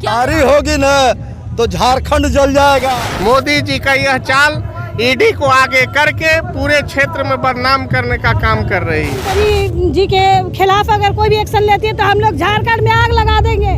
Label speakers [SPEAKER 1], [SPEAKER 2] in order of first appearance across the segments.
[SPEAKER 1] गिरफ्तारी होगी न तो झारखंड जल जाएगा।
[SPEAKER 2] मोदी जी का यह चाल ईडी को आगे करके पूरे क्षेत्र में बदनाम करने का काम कर रही है।
[SPEAKER 3] मोदी जी के खिलाफ अगर कोई भी एक्शन लेती है तो हम लोग झारखंड में आग लगा देंगे।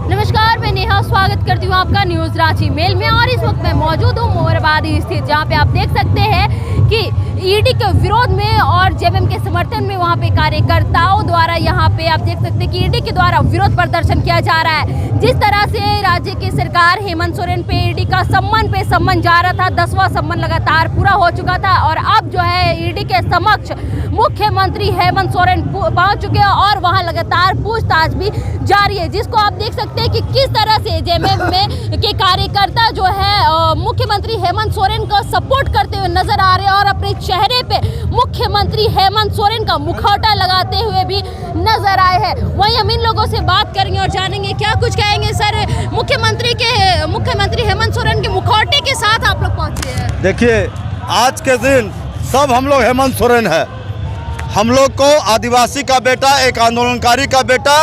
[SPEAKER 4] नमस्कार, मैं नेहा स्वागत करती हूँ आपका न्यूज रांची मेल में। और इस वक्त मैं मौजूद हूँ मोरबादी स्थित, जहाँ पे आप देख सकते हैं कि ईडी के विरोध में और जेएमएम के समर्थन में वहाँ पे कार्यकर्ताओं द्वारा यहाँ पे आप देख सकते हैं कि ईडी के द्वारा विरोध प्रदर्शन किया जा रहा है। जिस तरह से राज्य की सरकार हेमंत सोरेन पे ईडी का सम्मन जा रहा था, 10वां सम्मन लगातार पूरा हो चुका था और अब जो है ईडी के समक्ष मुख्यमंत्री हेमंत सोरेन पहुंच चुके हैं और वहां लगातार पूछताछ भी जारी है, जिसको आप देख सकते हैं कि किस तरह से जेएमएम में के कार्यकर्ता जो है मुख्यमंत्री हेमंत सोरेन को सपोर्ट करते हुए नजर आ रहे हैं और अपने चेहरे पे मुख्यमंत्री हेमंत सोरेन का मुखौटा लगाते हुए भी नजर आए हैं। वहीं हम इन लोगों से बात करेंगे और जानेंगे क्या कुछ कहेंगे। सर, मुख्यमंत्री हेमंत सोरेन के मुखौटे के साथ आप लोग पहुंचे हैं।
[SPEAKER 1] देखिए, आज के दिन सब हम लोग हेमंत सोरेन है। हम लोग को आदिवासी का बेटा, एक आंदोलनकारी का बेटा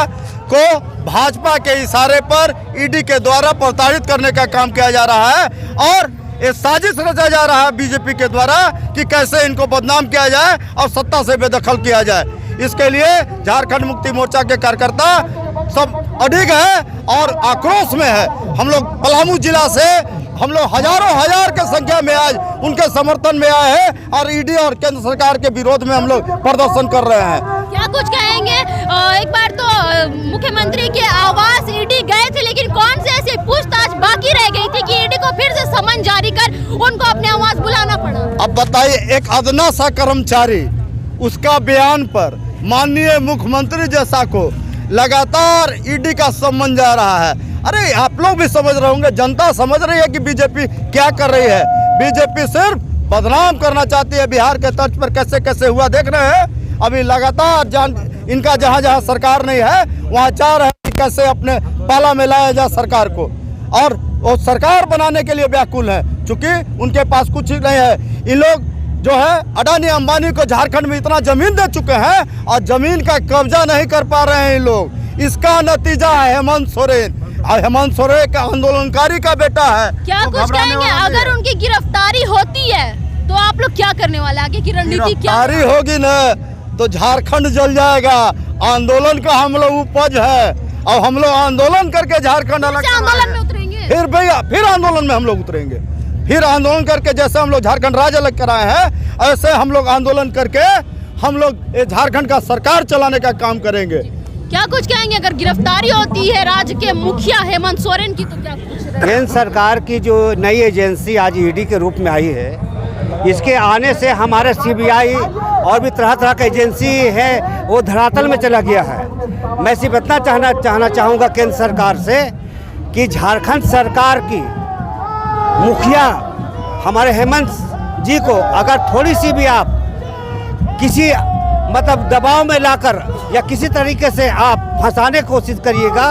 [SPEAKER 1] को भाजपा के इशारे पर ईडी के द्वारा प्रताड़ित करने का काम किया जा रहा है और ये साजिश रचा जा रहा है बीजेपी के द्वारा कि कैसे इनको बदनाम किया जाए और सत्ता से बेदखल किया जाए। इसके लिए झारखंड मुक्ति मोर्चा के कार्यकर्ता सब अडिग है और आक्रोश में है। हम लोग पलामू जिला से हम लोग हजार के संख्या में आज उनके समर्थन में आए हैं और ईडी और केंद्र सरकार के विरोध में हम लोग प्रदर्शन कर रहे हैं।
[SPEAKER 4] क्या कुछ कहेंगे? एक बार तो मुख्यमंत्री के आवास ईडी गए थे, लेकिन कौन से ऐसी पूछताछ बाकी रह गई थी कि ईडी को फिर से सम्मन जारी कर उनको अपने आवास बुलाना पड़ा? अब
[SPEAKER 1] बताइए, एक अदना सा कर्मचारी उसका बयान पर माननीय मुख्यमंत्री जैसा को लगातार ईडी का सम्मन जा रहा है। अरे आप लोग भी समझ रहे होंगे, जनता समझ रही है कि बीजेपी क्या कर रही है। बीजेपी सिर्फ बदनाम करना चाहती है। बिहार के तर्ज पर कैसे कैसे हुआ देख रहे हैं। अभी लगातार इनका जहाँ सरकार नहीं है वहाँ चाह रहे हैं कि कैसे अपने पाला में लाया जाए सरकार को, और वो सरकार बनाने के लिए व्याकुल है। चूंकि उनके पास कुछ नहीं है। इन लोग जो है अडानी अंबानी को झारखंड में इतना जमीन दे चुके हैं और जमीन का कब्जा नहीं कर पा रहे हैं इन लोग। इसका नतीजा है हेमंत सोरेन। हेमंत सोरेन का आंदोलनकारी का बेटा है।
[SPEAKER 4] क्या कुछ कहेंगे? अगर उनकी गिरफ्तारी होती है तो आप लोग क्या करने वाले? आगे की रणनीति क्या
[SPEAKER 1] होगी न तो झारखंड जल जाएगा। आंदोलन का हम लोग उपज है और हम लोग आंदोलन करके झारखंड अलग
[SPEAKER 4] आंदोलन में उतरेंगे।
[SPEAKER 1] फिर भैया फिर आंदोलन में हम लोग उतरेंगे। फिर आंदोलन करके जैसे हम लोग झारखंड राज्य अलग कराए हैं, ऐसे हम लोग आंदोलन करके हम लोग झारखंड का सरकार चलाने का काम करेंगे।
[SPEAKER 4] क्या कुछ कहेंगे? अगर गिरफ्तारी होती है राज्य के मुखिया हेमंत सोरेन की तो क्या कुछ?
[SPEAKER 5] केंद्र सरकार की जो नई एजेंसी आज ईडी के रूप में आई है, इसके आने से हमारे सीबीआई और भी तरह तरह की एजेंसी है वो धरातल में चला गया है। मैं सिर्फ इतना कहना चाहूँगा केंद्र सरकार से कि झारखंड सरकार की मुखिया हमारे हेमंत जी को अगर थोड़ी सी भी आप किसी मतलब दबाव में लाकर या किसी तरीके से आप फंसाने की कोशिश करिएगा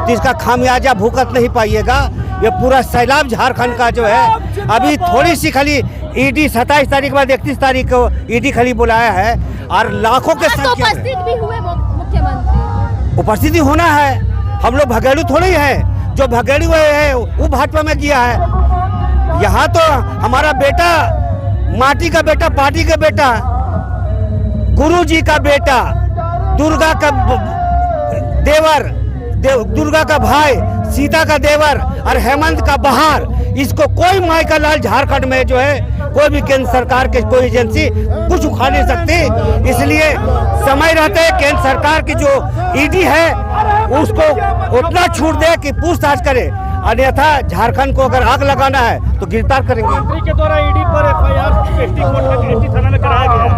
[SPEAKER 5] तो इसका खामियाजा भुगत नहीं पाइएगा। ये पूरा सैलाब झारखंड का जो है, अभी थोड़ी सी खाली ईडी 27 तारीख के बाद 31 तारीख को ईडी खाली बुलाया है और लाखों के संख्या में
[SPEAKER 4] भी हुए मुख्यमंत्री।
[SPEAKER 5] उपस्थिति होना है। हम लोग भगेड़ू थोड़ी है, जो भगेड़ू है वो भाजपा में गया है। यहाँ तो हमारा बेटा, माटी का बेटा, पार्टी का बेटा, गुरु जी का बेटा, दुर्गा का देवर, दुर्गा का भाई, सीता का देवर और हेमंत का बहार, इसको कोई माई का लाल झारखंड में जो है कोई भी केंद्र सरकार के कोई एजेंसी कुछ उखाड़ नहीं सकती। इसलिए समय रहते केंद्र सरकार की जो ईडी है उसको उतना छूट दे कि पूछताछ करे, अन्यथा झारखंड को अगर आग लगाना है तो गिरफ्तार करेंगे।
[SPEAKER 6] मंत्री के द्वारा ईडी पर एफआईआर एसटी थाना में कराया गया है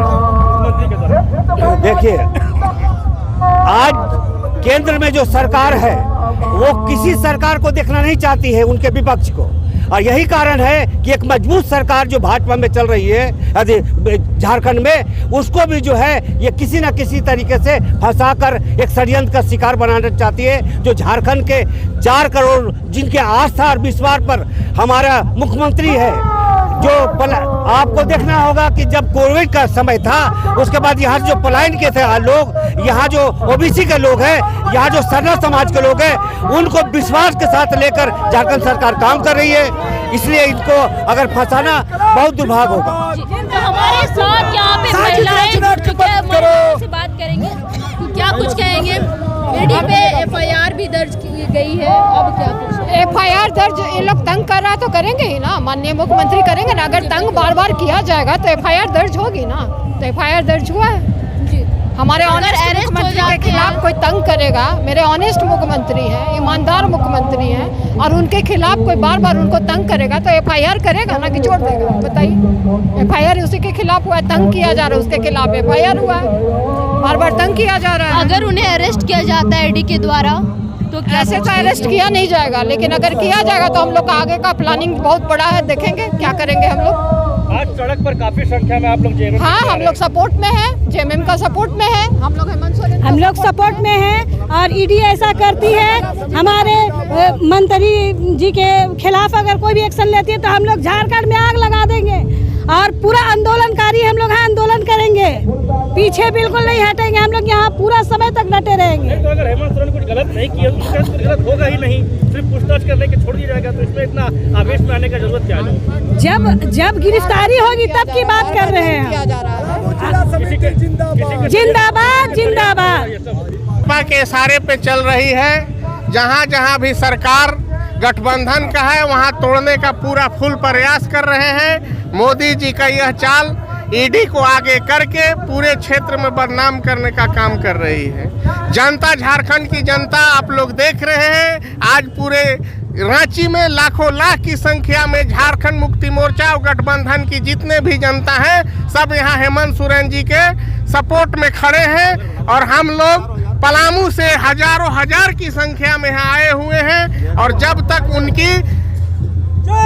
[SPEAKER 6] मंत्री के द्वारा।
[SPEAKER 5] देखिए, आज केंद्र में जो सरकार है वो किसी सरकार को देखना नहीं चाहती है, उनके विपक्ष को, और यही कारण है कि एक मजबूत सरकार जो भाजपा में चल रही है झारखंड में, उसको भी जो है ये किसी न किसी तरीके से फंसाकर एक षड्यंत्र का शिकार बनाना चाहती है। जो झारखंड के 4 करोड़ जिनके आस्था और विश्वास पर हमारा मुख्यमंत्री है, आपको देखना होगा कि जब कोविड का समय था उसके बाद यहाँ जो पलायन के थे लोग, यहाँ जो ओबीसी के लोग हैं, यहाँ जो सरना समाज के लोग हैं, उनको विश्वास के साथ लेकर झारखंड सरकार काम कर रही है। इसलिए इनको अगर फंसाना बहुत दुर्भाग्य होगा।
[SPEAKER 4] तो हमारे साथ यहाँ पे महिलाएं महिलाओं से बात करेंगे, क्या कुछ कहेंगे? ईडी पे एफआईआर भी दर्ज की गई है, अब क्या कुछ?
[SPEAKER 7] एफआईआर दर्ज, ये लोग तंग कर रहा तो करेंगे ही ना, माननीय मुख्यमंत्री करेंगे ना। अगर तंग बार बार किया जाएगा तो एफआईआर दर्ज होगी ना। तो एफआईआर दर्ज हुआ है हमारे ऑनेस्ट मुख्यमंत्री के खिलाफ। कोई तंग करेगा, मेरे ऑनेस्ट मुख्यमंत्री हैं, ईमानदार मुख्यमंत्री हैं, और उनके खिलाफ कोई बार बार उनको तंग करेगा तो एफआईआर करेगा ना कि छोड़ देगा? बताइए, एफआईआर उसी के खिलाफ हुआ है, तंग किया जा रहा है उसके खिलाफ एफआईआर हुआ है, बार बार तंग किया जा रहा है।
[SPEAKER 4] अगर उन्हें अरेस्ट किया जाता है ईडी के द्वारा तो
[SPEAKER 7] ऐसे तो अरेस्ट किया नहीं जाएगा, लेकिन अगर किया जाएगा तो हम लोग का आगे का प्लानिंग बहुत बड़ा है, देखेंगे क्या करेंगे हम लोग।
[SPEAKER 6] आज सड़क पर काफी संख्या में आप लोग जेएमएम,
[SPEAKER 7] हाँ हम लोग सपोर्ट में हैं, जेएमएम का सपोर्ट में है, हम लोग हेमंत सोरेन
[SPEAKER 3] हम लोग सपोर्ट में हैं। और ईडी ऐसा करती है, हमारे मंत्री जी के खिलाफ अगर कोई भी एक्शन लेती है तो हम लोग झारखंड में आग लगा देंगे और पूरा आंदोलनकारी हम लोग आंदोलन करेंगे, पीछे बिल्कुल नहीं हटेंगे। हम लोग यहाँ पूरा समय तक डटे रहेंगे।
[SPEAKER 6] तो अगर हेमंत सोरेन कुछ गलत नहीं किया तो कुछ गलत होगा ही नहीं, सिर्फ पूछताछ करने के छोड़ दिया जाएगा, तो इसमें इतना आवेश में आने का जरूरत क्या है?
[SPEAKER 3] जब गिरफ्तारी होगी तब की बात कर रहे हैं। जिंदाबाद जिंदाबाद
[SPEAKER 2] भाजपा के इशारे पे चल रही है। जहाँ जहाँ भी सरकार गठबंधन का है वहाँ तोड़ने का पूरा फुल प्रयास कर रहे हैं। मोदी जी का यह चाल ईडी को आगे करके पूरे क्षेत्र में बदनाम करने का काम कर रही है। जनता, झारखंड की जनता आप लोग देख रहे हैं, आज पूरे रांची में लाखों लाख की संख्या में झारखंड मुक्ति मोर्चा और गठबंधन की जितने भी जनता है सब यहाँ हेमंत सोरेन जी के सपोर्ट में खड़े हैं। और हम लोग पलामू से हजारों हजार की संख्या में यहाँ आए हुए हैं, और जब तक उनकी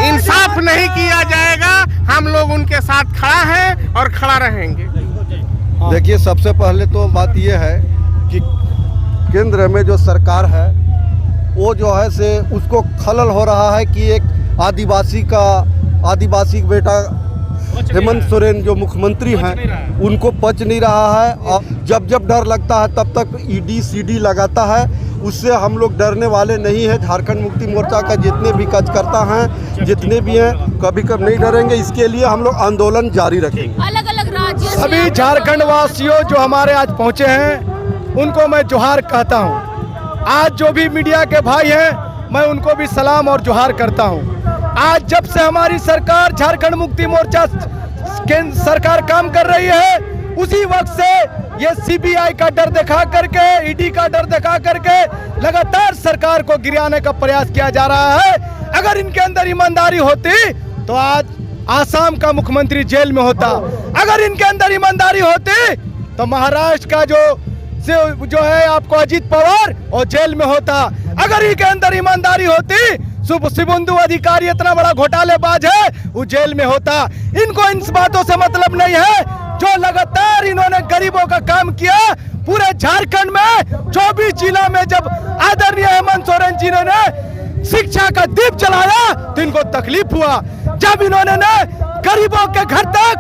[SPEAKER 2] इंसाफ नहीं किया जाएगा हम लोग उनके साथ खड़ा है और खड़ा रहेंगे।
[SPEAKER 1] देखिए, सबसे पहले तो बात यह है कि केंद्र में जो सरकार है वो जो है से उसको खलल हो रहा है कि एक आदिवासी बेटा हेमंत सोरेन जो मुख्यमंत्री हैं उनको पच नहीं रहा है। और जब डर लगता है तब तक ईडी सीडी लगाता है, उससे हम लोग डरने वाले नहीं हैं। झारखंड मुक्ति मोर्चा का जितने भी कार्यकर्ता हैं, जितने भी हैं, कभी नहीं डरेंगे। इसके लिए हम लोग आंदोलन जारी रखेंगे।
[SPEAKER 4] अलग अलग राज्य
[SPEAKER 1] सभी झारखंड वासियों जो हमारे आज पहुंचे हैं उनको मैं जोहार कहता हूं। आज जो भी मीडिया के भाई हैं मैं उनको भी सलाम और जोहार करता हूं। आज जब से हमारी सरकार झारखंड मुक्ति मोर्चा सरकार काम कर रही है, उसी वक्त से ये सीबीआई का डर दिखा करके, ईडी का डर दिखा करके लगातार सरकार को गिराने का प्रयास किया जा रहा है। अगर इनके अंदर ईमानदारी होती तो आज आसाम का मुख्यमंत्री जेल में होता। अगर इनके अंदर ईमानदारी होती तो महाराष्ट्र का जो है आपको अजीत पवार और जेल में होता। अगर इनके अंदर ईमानदारी होती, शुभेंदु अधिकारी इतना बड़ा घोटालेबाज है, वो जेल में होता। इनको इन बातों से मतलब नहीं है। जो लगातार इन्होंने गरीबों का काम किया पूरे झारखंड में 24 जिला में, जब आदरणीय हेमंत सोरेन जी ने शिक्षा का दीप जलाया तो इनको तकलीफ हुआ। जब इन्होंने गरीबों के घर तक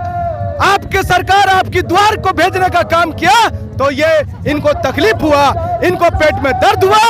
[SPEAKER 1] आपके सरकार आपकी द्वार को भेजने का काम किया तो ये इनको तकलीफ हुआ, इनको पेट में दर्द हुआ।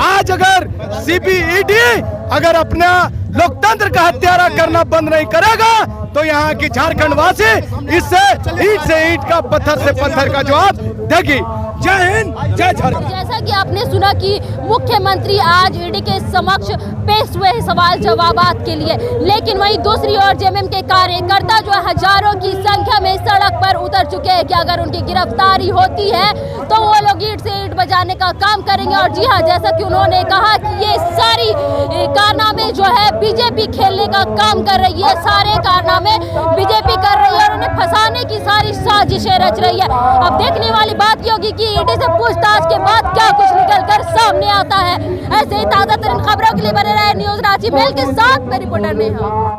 [SPEAKER 1] आज अगर सीबीईडी अगर अपना लोकतंत्र का हत्यारा करना बंद नहीं करेगा तो यहाँ की झारखंड वासी इससे ईंट से ईंट का, पत्थर से पत्थर का जवाब देगी। जय हिंद, जय झारखंड।
[SPEAKER 4] जैसा कि आपने सुना कि मुख्यमंत्री आज ईडी के समक्ष पेश हुए सवाल जवाबात के लिए, लेकिन वहीं दूसरी ओर जेएमएम के कार्यकर्ता जो हजारों की संख्या में सड़क पर उतर चुके हैं कि अगर उनकी गिरफ्तारी होती है तो वो लोग ईंट से ईंट बजाने का काम करेंगे। और जी हाँ, जैसा कि उन्होंने कहा कि ये सारी कारनामे जो है बीजेपी खेलने का काम कर रही है, सारे कारनामे बीजेपी कर रही है और उन्हें फंसाने की सारी साजिशें रच रही है। अब देखने वाली बात ये होगी कि ईडी से पूछताछ के बाद क्या कुछ निकलकर सामने आता है। ऐसे ही ताजा तरीन खबरों के लिए बने रहे न्यूज रांची मेल के साथ मैं रिपोर्टर नेहा।